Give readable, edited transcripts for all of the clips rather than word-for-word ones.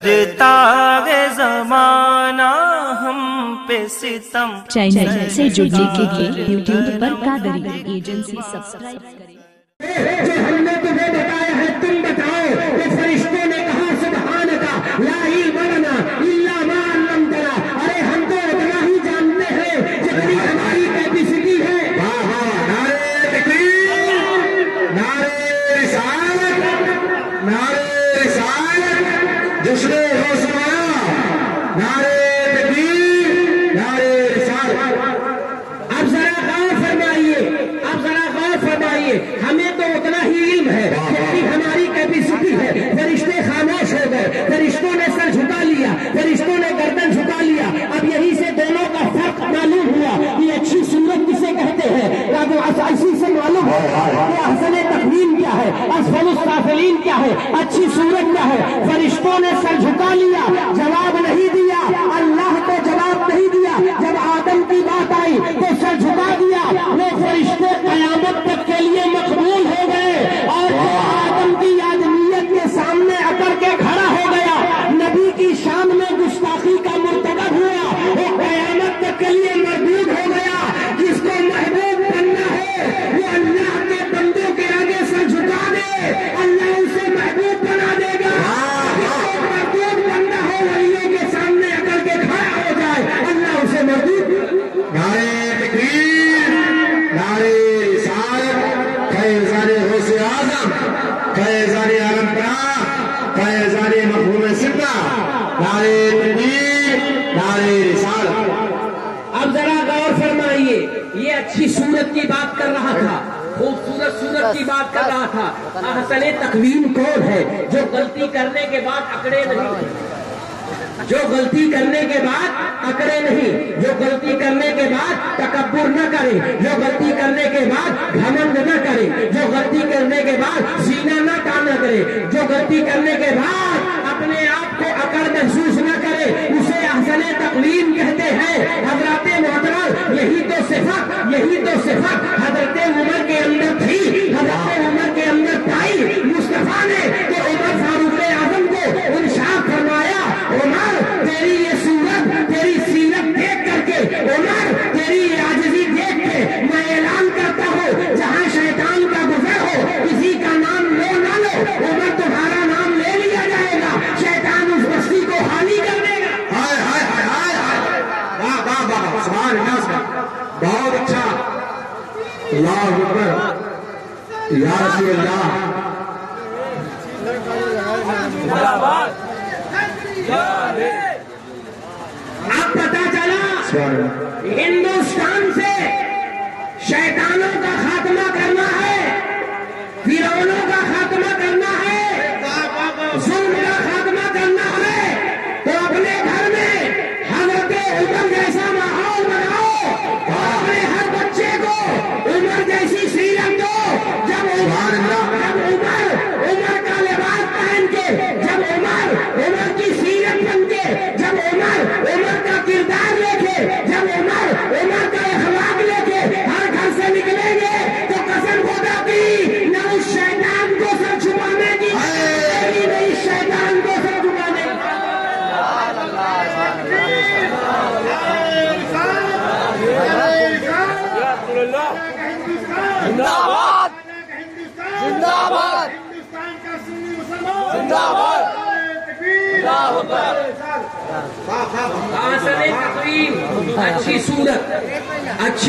تاغ زمانہ ہم پہ ستم چینل سے جڑنے کے لیے یوٹیوب پر قادری ایجنسی سبسکرائب کریں۔ جو ہم نے تمہیں بتایا ہے تم بتاؤ۔ تو فرشتوں نے کہا سبحانکا لا علم لنا الا ما علمتنا، ارے ہم تو اتنا ہی جانتے ہیں جتنی ہماری کیپیسٹی ہے۔ نعرہ تکبیر، نعرہ رسالت، نعرہ رسالت، جشن حوصلہ، نعرہ تکبیر، نعرہ رسالت۔ اب ذرا غور فرمائیے، اب ذرا غور فرمائیے، ہمیں تو اتنا ہی علم ہے جتنی ہماری کیپیسٹی ہے۔ فرشتے خاموش ہو گئے، فرشتوں نے سر جھکا لیا، فرشتوں نے گردن جھکا لیا۔ اب یہی سے دونوں کا فرق معلوم ہوا کہ اچھی صورت کسے کہتے ہیں، اسی سے معلوم ہوا کہ احسن تقویم کیا ہے، اسفل السافلین کیا ہے، اچھی صورت کیا ہے۔ فرشتوں نے سر جھکا لیا، جواب نہیں دیا، اللہ کو جواب نہیں دیا۔ جب آدم کی بات آئی تو سر جھکا دیا، وہ فرشتے قیامت تک کے لیے مقبول ہو گئے، اور جو آدم کی آدمیت کے سامنے اکڑ کے کھڑا ہو گیا، نبی کی شان میں گستاخی کا مرتکب ہوا، وہ قیامت تک کے لیے مردود ہو گیا۔ جس کو محبوب بننا ہے وہ اللہ کے بندوں کے آگے سر جھکا دے، اللہ اسے محبوب بنا دے گا۔ جس کو مردود بننا ہو ولیوں کے سامنے اکڑ کے کھڑا ہو جائے، اللہ اسے مردود۔ نعرہ تکبیر، نعرہ رسالت، فیضان غوث اعظم، فیضان عالم پناہ، فیضان مفہوم ستہ، نعرہ تکبیر، نعرہ رسالت۔ اب ذرا غور فرمائیے، یہ اچھی صورت کی بات کر رہا تھا، خوبصورت صورت کی بات کر رہا تھا۔ احسن تقویم کون ہے؟ جو غلطی کرنے کے بعد اکڑے نہیں، جو غلطی کرنے کے بعد اکڑے نہیں، جو غلطی کرنے کے بعد تکبر نہ کرے، جو غلطی کرنے کے بعد گھمنڈ نہ کرے، جو غلطی کرنے کے بعد سینہ نہ تانا کرے، جو غلطی کرنے کے بعد اپنے آپ کو اکڑ محسوس نہ کرے، اسے احسن تقویم کہتے ہیں۔ حضرات محترم، یہی تو صفت حضرت عمر کے اندر تھی، حضرت عمر کے اندر پائی۔ مصطفیٰ نے تو عمر فاروق اعظم کو ارشاد فرمایا، عمر تیری یہ صورت، تیری سیرت دیکھ کر کے، عمر تیری یہ عاجزی دیکھ کے میں اعلان کرتا ہوں، جہاں شیطان کا گزر ہو کسی کا نام لو نہ لو، عمر تمہارا نام لے لیا جائے گا، شیطان اس بستی کو خالی کر دے گا۔ سبحان اللہ، بہت اچھا، اللہ اکبر، یا رسول اللہ۔ اب پتا چلا ہندوستان سے شیطانوں کا خاتمہ کرنا ہے، فرعونوں کا خاتمہ کرنا ہے، ظلم کا خاتمہ کرنا ہے، تو اپنے گھر میں حضرت عمر جیسا ماحول بناؤ، اور اپنے ہر بچے کو عمر جیسی سیرت دو۔ جب عمر کا لباس پہن کے، جب عمر کی سیرت بن کے، جب عمر کا کردار لے کے، جب عمر کا اخلاق لے کے ہر گھر سے نکلیں گے، تو قسم خدا کی نہ اس شیطان کو سر چھپانے کی، نہ اس شیطان کو سر چھپانے کی۔ زندہ باد، زندہ باد، زندہ باد، احسن تقویم، اچھی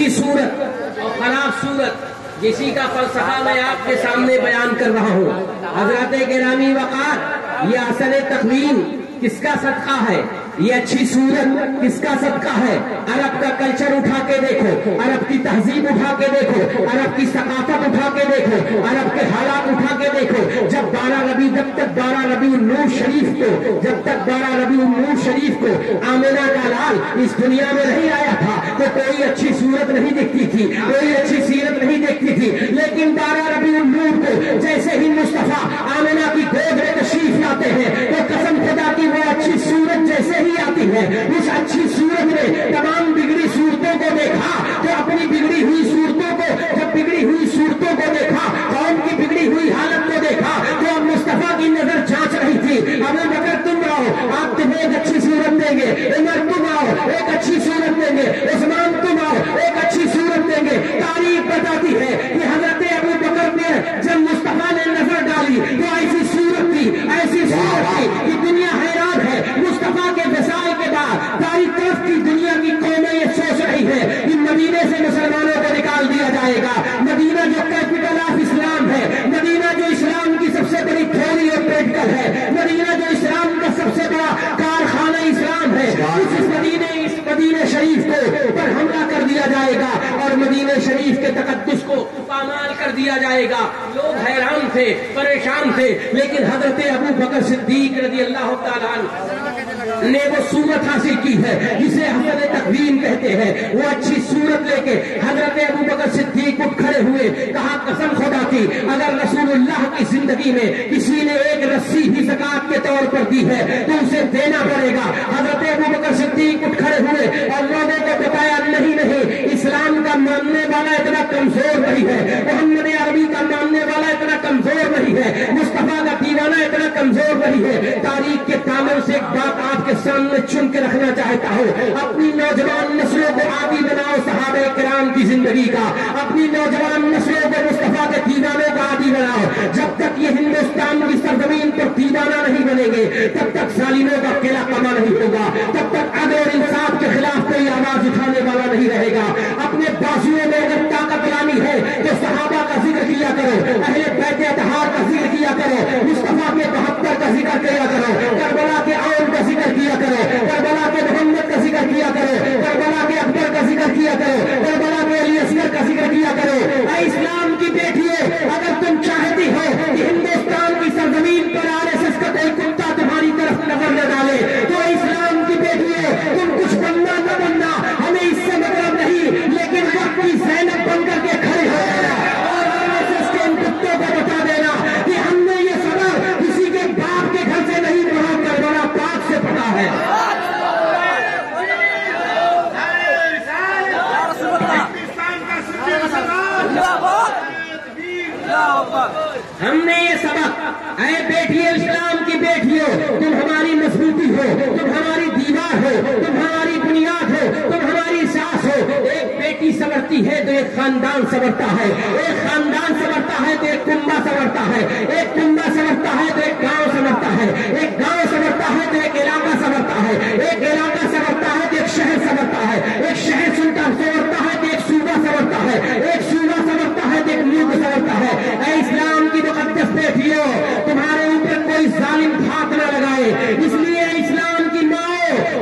صورت اور خراب صورت، جسی کا فلسفہ میں آپ کے سامنے بیان کر رہا ہوں۔ حضرات گرامی وقار، یہ احسن تقویم کس کا صدقہ ہے؟ یہ اچھی صورت کس کا صدقہ ہے؟ عرب کا کلچر اٹھا کے دیکھو، عرب کی تہذیب اٹھا کے دیکھو، عرب کی ثقافت اٹھا کے دیکھو، عرب کے حالات اٹھا کے دیکھو۔ جب 12 ربیع النور شریف کو آمنہ کا لال اس دنیا میں نہیں آیا تھا تو کوئی اچھی صورت نہیں دکھتی تھی، کوئی اچھی سیرت نہیں دیکھتی تھی، لیکن 12 ربیع النور کو جیسے ہی مصطفیٰ آمنہ کی گود میں تشریف لاتے ہیں تو قسم خدا کی وہ اچھی صورت جیسے ہی آتی ہے، اس اچھی صورت نے تمام بگڑی صورتوں کو دیکھا، تو اپنی بگڑی ہوئی صورتوں کو، جب بگڑی ہوئی صورتوں کو دیکھا، قوم کی بگڑی ہوئی حالت کو دیکھا، تو اب مصطفیٰ کی نظر جانچ رہی تھی، ابو بکر تم رہو، دیں گے، عمر تم آؤ ایک اچھی صورت دیں گے، عثمان تم آؤ ایک اچھی صورت دیں گے۔ تاریخ بتاتی ہے کہ حضرت ابو بکر نے جب مصطفیٰ نے نظر ڈالی تو ایسی صورت تھی کہ دنیا حیران ہے۔ مصطفیٰ کے وصال کے بعد ساری طرف کی دنیا کی قومیں یہ سوچ رہی ہے کہ مدینے سے مسلمانوں کو نکال دیا جائے گا۔ مدینہ جو کیپٹل آف اسلام ہے، مدینہ جو اسلام کی سب سے بڑی تھیوری اور پریکٹیکل ہے، مدینہ جو اسلام کا سب سے بڑا کارخانہ اسلام ہے، اس مدینہ شریف کو پر حملہ کر دیا جائے گا اور مدینہ شریف کے تقدس کو پامال کر دیا جائے گا۔ لوگ حیران تھے، پریشان تھے، لیکن حضرت ابو بکر صدیق رضی اللہ تعالیٰ عنہ نے وہ صورت حاصل کی ہے جسے حسن تقویم کہتے ہیں۔ وہ اچھی صورت لے کے حضرت ابو بکر صدیق اٹھ کھڑے ہوئے، کہا قسم خدا کی اگر رسول اللہ کی زندگی میں کسی نے ایک رسی بھی زکات کے طور پر دی ہے تو اسے دینا پڑے گا۔ حضرت ابو بکر صدیق اٹھ کھڑے ہوئے اور لوگوں کو بتایا نہیں، اسلام کا ماننے والا اتنا کمزور نہیں ہے، محمد عربی کا ماننے والا اتنا کمزور نہیں ہے، مصطفیٰ کا دیوانہ اتنا کمزور نہیں ہے۔ تاریخ کے دامن سے ایک بات آپ کے سامنے چن کے رکھنا چاہتا ہوں، اپنی نوجوان نسلوں کو عادی بناؤ صحابہ کرام کی زندگی کا، اپنی نوجوان نسلوں کو مصطفیٰ کے دیوانوں کا عادی بناؤ۔ جب تک یہ ہندوستان کی سرزمین پر دیوانہ نہیں بنیں گے تب تک ظالموں کا قلعہ کما نہیں ہوگا، تب تک عدل اور انصاف کے خلاف کوئی آواز اٹھانے والا نہیں رہے گا۔ اپنے بازوؤں میں اگر طاقت لانی ہے تو صحابہ کا ذکر کیا کرو، اہل بیت اطہار کا ذکر کیا کرو، مصطفیٰ کے 72 کا ذکر کیا کرو، کربلا کے عون کا ذکر کیا کرو، کربلا کے محمد کا ذکر کیا کرو، کربلا کے اکبر کا ذکر کیا کرو، کربلا کے علی اصغر کا ذکر کیا کرو۔ اے اسلام کی بیٹیوں، اگر تم چاہتی ہو کہ ہندوستان کی سرزمین پر RSS کا کوئی کتا تمہاری طرف نظر نہ ڈالے تو اسلام کی بیٹیوں تم کچھ بننا نہ بننا ہمیں اس سے مطلب نہیں، لیکن وقت کی زینب بن کر کے کھڑے ہو جانا اور RSS کے ان کتوں کو بتا دینا کہ ہم نے یہ سبق کسی کے باپ کے گھر سے نہیں پڑھا، کربلا پاک سے پڑھا ہے۔ ہم نے یہ سبق، اے بیٹیوں اسلام کی بیٹیوں، تم ہماری مضبوطی ہو، تم ہماری دیوار ہو، تم ہماری بنیاد ہو، تم ہماری ساس ہو۔ ایک بیٹی سنورتی ہے تو ایک خاندان سنورتا ہے، ایک خاندان سنورتا ہے تو ایک کنبہ سنورتا ہے، ایک کنبہ سنورتا ہے تو ایک گاؤں سنورتا ہے، ایک گاؤں سنورتا ہے تو ایک علاقہ سنورتا ہے، ایک علاقہ سنورتا ہے تو ایک شہر سنورتا ہے، ایک شہر سنورتا ہے تو ایک صوبہ سنورتا ہے، ایک صوبہ سنورتا ہے تو ایک ملک سنورتا ہے۔ اے اسلام کی مقدس بیٹیوں، تمہارے اوپر کوئی ظالم ہاتھ نہ لگائے، اس لیے اسلام کی ماں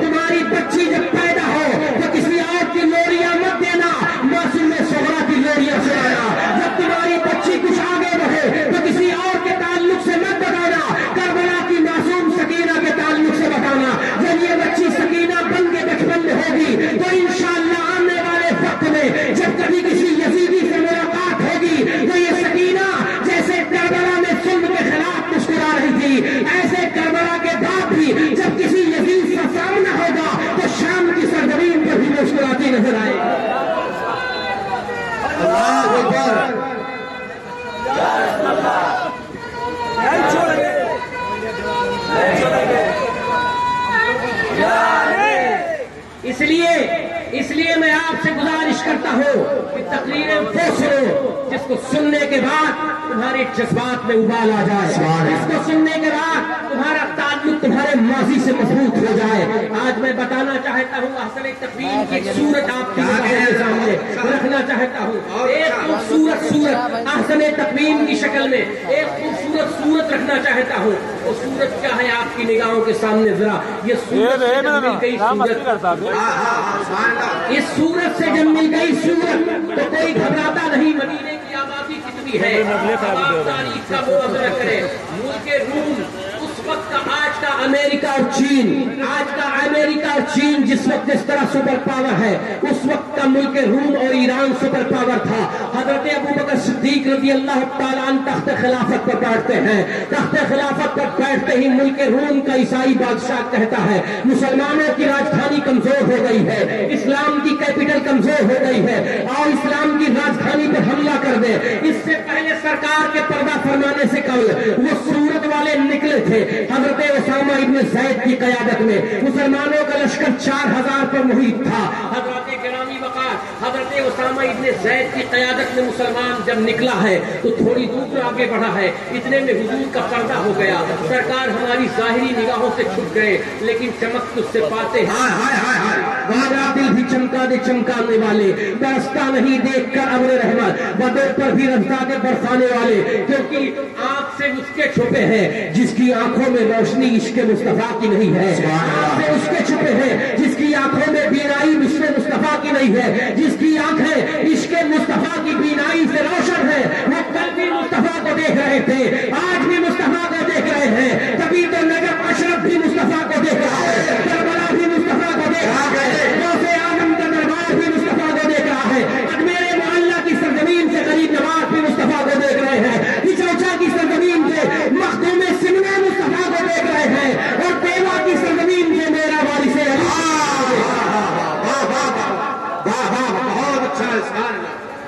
تمہاری بچی جب پیدا ہو تو کسی اور کی لوریاں مت دینا، معصوم صغرا کی لوریاں سنانا۔ جب تمہاری بچی کچھ آگے بڑھے تو کسی اور کے تعلق سے مت بتانا، کربلا کی معصوم سکینہ کے تعلق سے بتانا۔ جب یہ بچی سکینہ بن کے بچپن میں ہوگی تو انشاءاللہ آنے والے وقت میں جب کبھی کسی یزیدی سے ملاقات ہوگی تو یہ سکینہ جیسے کربلا میں سلم کے خلاف مسکرا رہی تھی، ایسے کربلا کے بعد بھی جب کسی یزید کا سامنا ہوگا تو شام کی سرزمین پر بھی مسکراتی نظر آئے گی۔ اللہ اکبر۔ اس لیے میں آپ سے گزارش کرتا ہوں کہ تقریریں وہ سنو جس کو سننے کے بعد تمہارے جذبات میں ابال آ جائے، جس کو سننے کے بعد تمہارا تعلق تمہارے ماضی سے مضبوط ہو جائے۔ آج میں بتانا چاہتا ہوں احسن تقویم کی ایک صورت آپ کے سامنے رکھنا چاہتا ہوں، ایک خوبصورت صورت احسن تقویم کی شکل میں ایک خوبصورت صورت رکھنا چاہتا ہوں۔ وہ صورت کیا ہے آپ کی نگاہوں کے سامنے؟ ذرا یہ صورت اس صورت سے جب مل گئی صورت تو کوئی گھبراتا نہیں۔ مدینے کی آبادی کتنی ہے؟ تاریخ کا موازنہ کرے، ملک روم اس وقت کا، آج کا امریکہ اور چین، آج کا امریکہ اور چین جس وقت اس طرح سپر پاور ہے، اس وقت کا ملک روم اور ایران سپر پاور تھا۔ حضرت ابو بکر صدیق رضی اللہ تعالیٰ عنہ تخت خلافت پر بیٹھتے ہیں، تخت خلافت پر بیٹھتے ہی ملک روم کا عیسائی بادشاہ کہتا ہے مسلمانوں کی راجدھانی کمزور ہو گئی ہے، اسلام کی کیپٹل کمزور ہو گئی ہے، اور اسلام کی راجدھانی پر حملہ کر دے۔ اس سے پہلے سرکار کے پردہ فرمانے سے قبل وہ صورت والے نکلے تھے، حضرت उसामा इब्न ज़ैद की क़यादत में मुसलमानों का लश्कर 4000 पर मुहित था। हज़रत गिरामी वक़ार हज़रत उसामा इब्न ज़ैद की क़यादत में मुसलमान जब निकला है तो थोड़ी दूर आगे बढ़ा है, इतने में हुजूर का पर्दा हो गया। सरकार हमारी ज़ाहिरी निगाहों से छुप गए, लेकिन चमक तुझसे पाते हैं। हमारा दिल भी चमका दे चमकाने वाले, बरसता नहीं देख कर अब्र रहमत, बदर पर भी रफ्ता दे बरसाने वाले, क्योंकि आँख से उसके छुपे हैं जिसकी आंखों में रोशनी इश्क मुस्तफा की नहीं है। आँख से उसके छुपे हैं जिसकी आंखों में बीनाई इश्क मुस्तफा की नहीं है, जिसकी आंखें इश्क मुस्तफा की बीनाई से रोशन है। वो कल भी मुस्तफा को देख रहे थे, आज भी मुस्तफा को देख रहे हैं, तभी तो नजफ अशरफ भी मुस्तफा को देख रहा है, करबला भी मुस्तफा को देख रहा है, गौसे आजम का दरबार भी मुस्तफा को देख रहा है, अजमेर मोहल्ला की सरजमीन से गरीब नवाज भी मुस्तफा को देख रहे हैं, हिचौचा की सरजमीन से मखदूम सिमना मुस्तफा को देख रहे हैं, और देवा की सरजमीन से मेरा वारिस अली। बहुत अच्छा,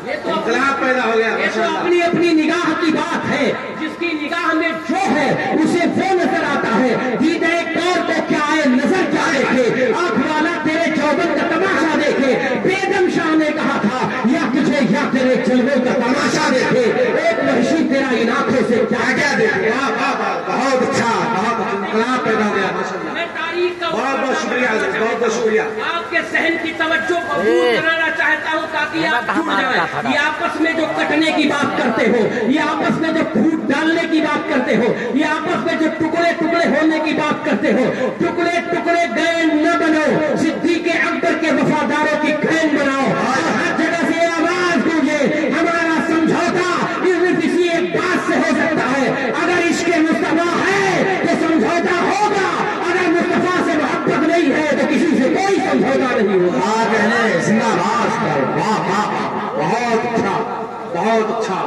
ये तो इनकलाब पैदा हो गया। ये तो अपनी अपनी निगाह की बात है, जिसकी निगाह में जो है उसे वो नजर आता है। दीदे कौर को क्या है नजर क्या देखे, आंख वाला तेरे चौबन का तमाशा देखे। बेगम शाह ने कहा था या तुझे या तेरे जलवों का तमाशा देखे, एक वहशी तेरा इन आंखों से क्या क्या देखे। बहुत अच्छा, बहुत इनकलाब पैदा हो गया माशाअल्लाह। मैं तारीख का बहुत बहुत शुक्रिया, बहुत बहुत शुक्रिया। आपके सहन की तवज्जो को दूर कराना चाहता हूँ ताकि आप छूट जाए। ये आपस में जो कटने की बात करते हो, ये आपस में जो फूट डालने की बात करते हो, ये आपस में जो टुकड़े टुकड़े होने की बात करते हो, टुकड़े टुकड़े गैंग न बनो, सिद्दीक़ अकबर के वफादारों की गैंग बनाओ। और हर जगह से आवाज गूंजे हमारा समझौता सिर्फ इसी एक बात से हो सकता है, अगर इश्क़ मुस्तफा है तो समझौता होगा, अगर मुस्तफा से मोहब्बत नहीं है तो किसी से कोई समझौता नहीं होगा। बहुत अच्छा, बहुत अच्छा,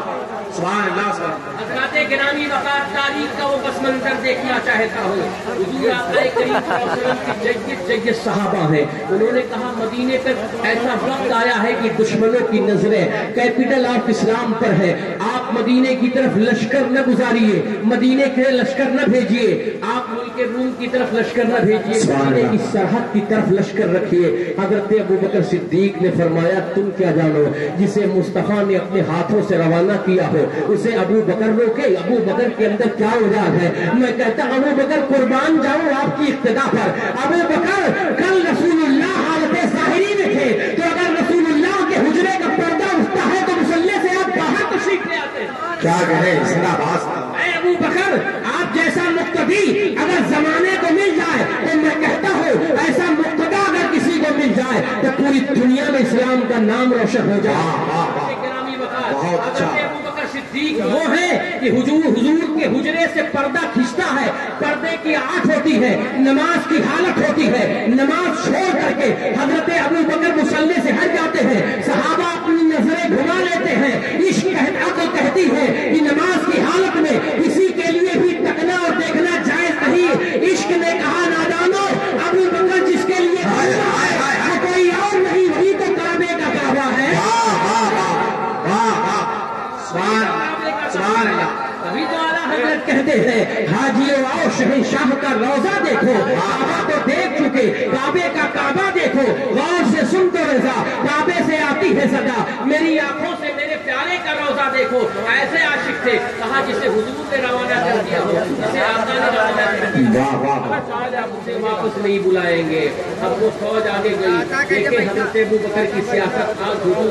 सुभान अल्लाह, सुभान अल्लाह। हज़रात गिरामी वक़ार तारीख का वो बस मंजर देखना चाहता हूँ। हुज़ूर आक़ा करीम सल्लल्लाहु अलैहि वसल्लम की जय्यद सहाबा हैं, उन्होंने कहा मदीने पर ऐसा वक्त आया है कि दुश्मनों की नजरें कैपिटल ऑफ इस्लाम पर है, आप मदीने की तरफ लश्कर न गुजारिए, मदीने के लश्कर न भेजिए, आप मुल्क रूम की तरफ लश्कर न भेजिए, मदीने की सरहद की तरफ लश्कर रखिए। हज़रत अबू बकर सिद्दीक ने फरमाया तुम क्या जानो, जिसे मुस्तफा ने अपने हाथों से रवाना किया हो उसे अबू बकर रोके, अबू बकर के अंदर क्या औजाद है। मैं कहता अबू बकर कुर्बान जाऊं आपकी इक्तदा पर। अबू बकर कल रसूलुल्लाह हालत ज़ाहिरी में थे, तो अगर रसूलुल्लाह के हुजरे का पर्दा उठता है तो मुसल्ले से आप बाहर तशरीफ ले आते हैं। क्या कहे जिंदाबाद। अबू बकर आप जैसा मुक्तदी अगर जमाने को मिल जाए तो मैं कहता हूँ ऐसा मुक्तदा अगर किसी को मिल जाए तो पूरी दुनिया में इस्लाम का नाम रोशन हो जाए। बहुत अच्छा। सिद्दीक वो है कि हुजूर के हुजरे से पर्दा खिंचता है, पर्दे की आंख होती है, नमाज की हालत होती है, नमाज छोड़ करके हजरत अबू बकर मुसल्ले से हट जाते हैं, सहाबा अपनी नजरें घुमा लेते हैं। इश्क अक़ल कहती है कि नमाज की हालत में किसी के लिए भी तकना और देखना जायज नहीं। इश्क ने कहा नादानो अबू बकर जिसके लिए कोई और नहीं, वही तो काबे का काबा है। तभी तो आला हजरत कहते हैं हाजियों आओ शहंशाह का रोजा देखो, काबा तो देख चुके, काबे का काबा देखो, गौर से सुन तो रजा, काबे से आती है सदा, मेरी आंखों से मेरे प्यारे का रोजा देखो। ऐसे आशिक थे, कहा जिसे हुजूर ने रवाना कर दिया हो, जिसे आका ने रवाना कर दिया, शायद आप उसे वापस नहीं बुलाएंगे। अब वो फौज आगे गई, देखे हजरत अबू बकर की सियासत। आज हुजूर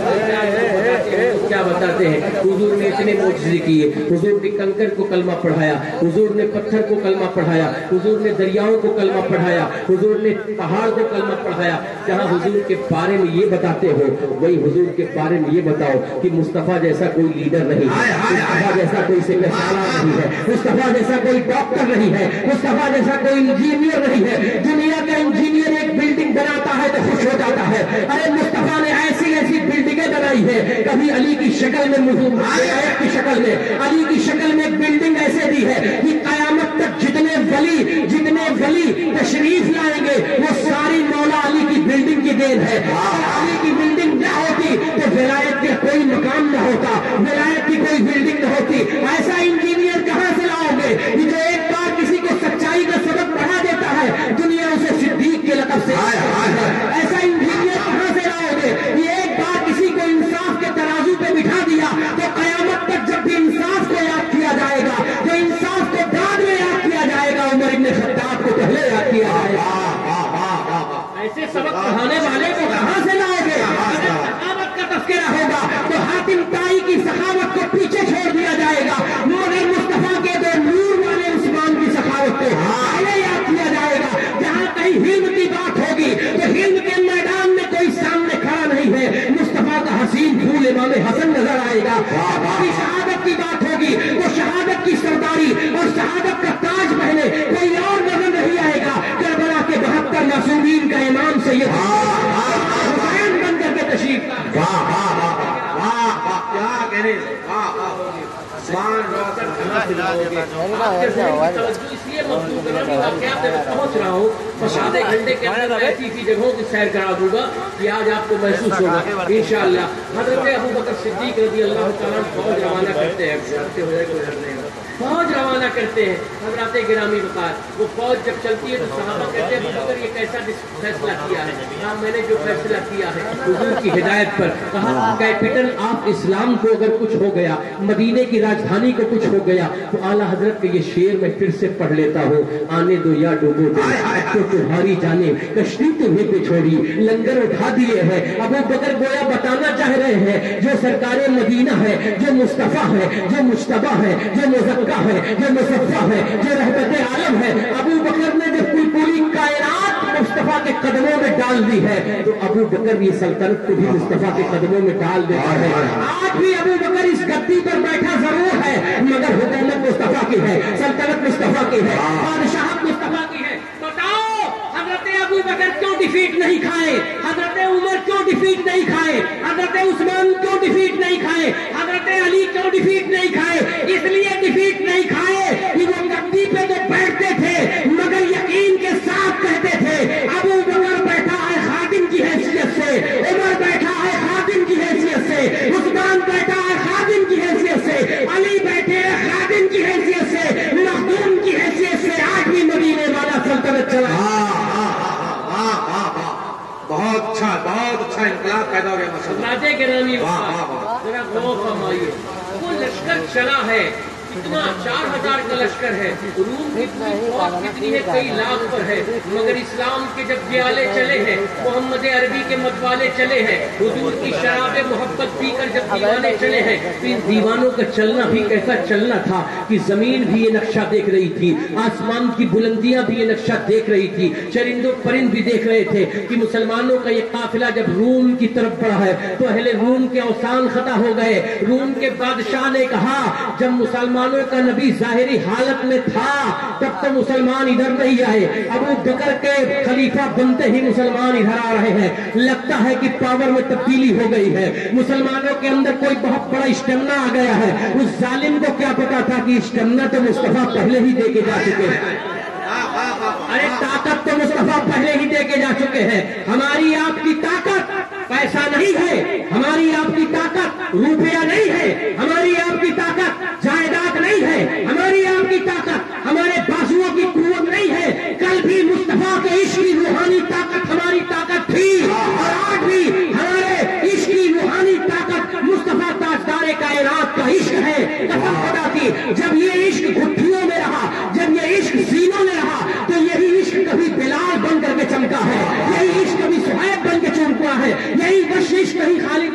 क्या बताते हैं, हुजूर ने इतने मोजज़े किए, हुजूर ने कंकर को कलमा पढ़ाया, हुजूर ने पत्थर को कलमा पढ़ाया, हुजूर ने दरियाओं को कलमा पढ़ाया, हुजूर ने पहाड़ को कलमा पढ़ाया। जहाँ हुजूर के बारे में ये बताते हो वही हुजूर के बारे में ये बताओ कि मुस्तफा जैसा कोई लीडर नहीं है, मुस्तफा जैसा कोई सिपहसालार नहीं है, मुस्तफा जैसा कोई डॉक्टर नहीं है, मुस्तफा जैसा कोई इंजीनियर नहीं है। दुनिया का इंजीनियर एक बिल्डिंग बनाता है तो खुश हो जाता है, अरे मुस्तफा ने ऐसी ऐसी बिल्डिंगें बनाई है, कभी अली की शक्ल में, आयत की शक्ल में, अली की शक्ल में बिल्डिंग ऐसे दी है कि कयामत तक जितने वली तशरीफ लाएंगे वो सारी मौला अली की बिल्डिंग की देन है। अली की बिल्डिंग न होती तो विलायत का कोई मकाम न होता, विलायत की कोई बिल्डिंग न होती। ऐसा इंजीनियर कहां से लाओगे जो एक बार किसी को सच्चाई का सबक जाएगा। अपनी शहादत की बात होगी तो शहादत की सरदारी और शहादत का ताज पहने कोई और नजर नहीं आएगा। करबला के 72 मासूमीन का इमाम सैयद हुसैन बन करके तशरीफ वाह वाह वाह वाह वाह, क्या कहने, वाह वाह, सुभान इसलिए मजबूर कर रहा हूँ कि मैं पहुँच रहा हूँ, बस आधे घंटे के अंदर ऐसी ऐसी जगहों की सैर करा दूंगा कि आज आपको महसूस होगा इंशाअल्लाह। हजरत अबू बकर सिद्दीक रज़ी अल्लाह तआला फौज रवाना करते हैं, फौज रवाना करते हैं हजरत गिरामी वक़ार। वो फौज जब चलती है तो सहाबा कहते हैं अबू बकर ये कैसा फैसला किया है? कहा मैंने जो फैसला किया है हुजूर की हिदायत पर। कहा कैपिटल ऑफ इस्लाम को अगर कुछ हो गया, मदीने की राजधानी को कुछ हो गया तो आला हजरत के ये शेर मैं फिर से पढ़ लेता हूँ। आने दो या डूबो दो तो तुम्हारी जाने कश्ती तुम्हें पे छोड़ी, लंगर उठा दिए हैं। अबू बकर गोया बताना चाह रहे हैं जो सरकारे मदीना है, जो मुस्तफा है, जो मुश्तबा है, जो मुज़क्का है, जो मुसफ़्फ़ा है, जो रहमत आलम है, अबू बकर ने जब पूरी कायनात मुस्तफा के कदमों में डाल दी है तो अबू बकर ये सल्तनत को भी मुस्तफा के कदमों में डाल देता है। आज भी अबू बकर इस गद्दी पर बैठा जरूर है मगर हुकूमत मुस्तफा की है, सल्तनत मुस्तफा की है, बादशाहत मुस्तफा की है। बताओ हजरत अबू बकर क्यों डिफीट नहीं खाए? हजरत उमर क्यों डिफीट नहीं खाए? हजरत उस्मान क्यों डिफीट नहीं खाए? हजरत अली क्यों डिफीट नहीं खाए? इसलिए डिफीट नहीं खाए कि वो गद्दी पे तो बैठते थे मगर यकीन के साथ कहते थे अबू बकर बैठा है खादिम की हैसियत से, उमर बैठा है खादिम की हैसियत से, उस्मान बैठा है खादिम की हैसियत से, अली बैठे हैं खादिम की हैसियत से, मखदूम की हैसियत से। आज भी मदीने वाला सल्तनत चला। बहुत अच्छा इनकलाब पैदा हो गया माशाअल्लाह। राजे के नामी वाह वाह वाह, जरा गौर फरमाइए, वो लश्कर चला है कितना, 4000 का लश्कर है। रूम की फौज कितनी है? कई लाख पर है। मगर इस्लाम के जब जियाले चले हैं, मोहम्मद अरबी के मतवाले चले हैं, हुजूर की शराब मोहब्बत पीकर जब दीवाने चले हैं तो इन दीवानों का चलना भी कैसा चलना था कि जमीन भी ये नक्शा देख रही थी, आसमान की बुलंदियां भी ये नक्शा देख रही थी, चरिंदो परिंद भी देख रहे थे कि मुसलमानों का ये काफिला जब रूम की तरफ बढ़ा है तो अहले रूम के अवसान खता हो गए। रूम के बादशाह ने कहा जब मुसलमान का नबी जाहिरी हालत में था तब तो मुसलमान इधर नहीं आए, अबू बकर के खलीफा बनते ही मुसलमान इधर आ रहे हैं। लगता है कि पावर में तब्दीली हो गई है, मुसलमानों के अंदर कोई बहुत बड़ा स्टेमिना आ गया है। उस जालिम को क्या पता था कि स्टेमिना तो मुस्तफा पहले ही दे के जा चुके हैं। अरे ताकत तो मुस्तफा पहले ही दे के जा चुके हैं। हमारी आपकी ताकत पैसा नहीं है, हमारी आपकी ताकत रुपया नहीं है, हमारी आपकी ताकत जायदाद नहीं है, हमारी आपकी ताकत हमारे बाजुओं की कुव्वत नहीं है। कल भी मुस्तफा के इश्क की रूहानी ताकत हमारी ताकत थी और आज भी हमारे इश्क की रूहानी ताकत मुस्तफा ताजदारे कायनात का इश्क है। कसम खुदा की जब ये इश्क घुट्टियों में रहा, जब ये इश्क सीनों में रहा तो यही इश्क कभी बिलाल बन करके चमका है, यही इश्क कभी सुहैब बन के चमका है, यही इश्क कहीं खालिद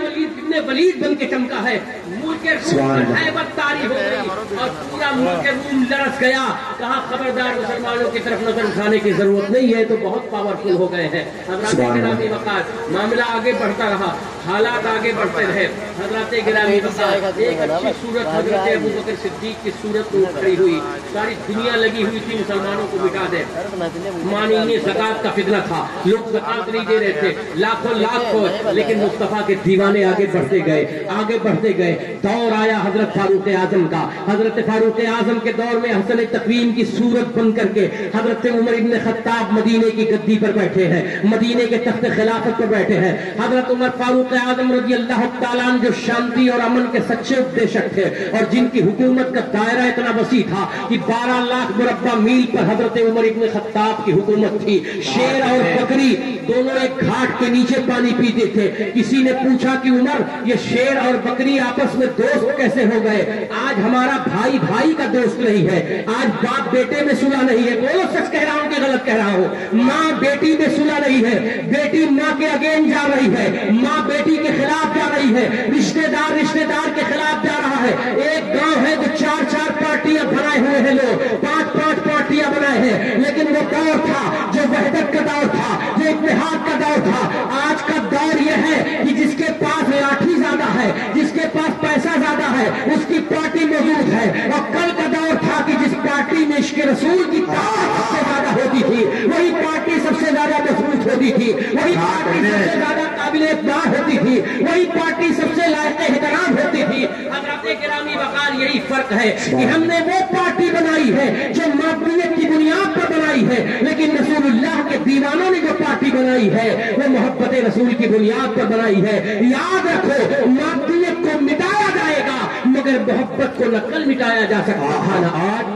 वलीद बन के चमका है। मुल्क रूम हैबत तारी हो गई और पूरा मुल्क रूम लरस गया। कहा खबरदार मुसलमानों की तरफ नजर उठाने की जरूरत नहीं है, तो बहुत पावरफुल हो गए हैं। हजरत गिरामी वक़ार मामला आगे बढ़ता रहा, हालात आगे बढ़ते रहे। हजरत गिरामी वक़ार एक अच्छी सूरत हजरत अबू बकर सिद्दीक की सूरत में खड़ी हुई, सारी दुनिया लगी हुई थी मुसलमानों को मिटा दे। मानी ज़कात का फितना था, लोग ज़कात नहीं दे रहे थे, लाखों लाख फौज, लेकिन मुस्तफा के दीवाने आगे बढ़ते गए, आगे बढ़ते गए। दौर आया हजरत फारूक आजम का। हजरत फारूक आजम के दौर में हसन तकवीम की सूरत बन करके हजरत उमर इब्न खत्ताब मदीने की गद्दी पर बैठे हैं, मदीने के तख्त खिलाफत पर बैठे हैं। हजरत उमर फारूक आजम रज़ी अल्लाह तआला अन्हु जो शांति और अमन के सच्चे उपदेशक थे और जिनकी हुकूमत का दायरा इतना वसी था कि 12 लाख मुरब्बा मील पर हजरत उमर इब्न खत्ताब की हुकूमत थी। शेर और बकरी दोनों एक घाट के नीचे पानी पीते थे। किसी ने पूछा कि उमर ये शेर और बकरी आपस में दोस्त कैसे हो गए? आज हमारा भाई भाई का दोस्त नहीं है, आज बाप बेटे में सुलह नहीं है। बोलो सच कह रहा हूं कि गलत कह रहा हूं? माँ बेटी में सुलह नहीं है, बेटी माँ के अगेंस्ट जा रही है, माँ बेटी के खिलाफ जा रही है, रिश्तेदार रिश्तेदार के खिलाफ जा रहा है। एक गांव है जो 4-4 पार्टियां बनाए हुए हैं, लोग 5-5 पार्टियां बनाए हैं, लेकिन वो दौर था जो वहदत का दौर था, जो इत्तेहाद का दौर था। आज का दौर यह है कि जिसके पास लाठी ज्यादा है, जिसके पास पैसा है उसकी पार्टी मौजूद है। और कल का दौर था कि जिस पार्टी में इश्क रसूल की ताकत सबसे ज्यादा होती थी वही पार्टी सबसे ज्यादा मजबूत होती थी, वही पार्टी सबसे ज्यादा काबिल एतबार होती थी, वही पार्टी सबसे लायक एहतराम होती थी। हज़रत गिरामी वक़ार यही फर्क है कि हमने वो पार्टी बनाई है जो मादियत की बुनियाद पर बनाई है, लेकिन रसूलुल्लाह के दीवानों ने जो पार्टी बनाई है वो मोहब्बत रसूल की बुनियाद पर बनाई है। याद रखो, मादियत को मिटाया जाएगा मगर मोहब्बत को न कल मिटाया जा सकता था न आज।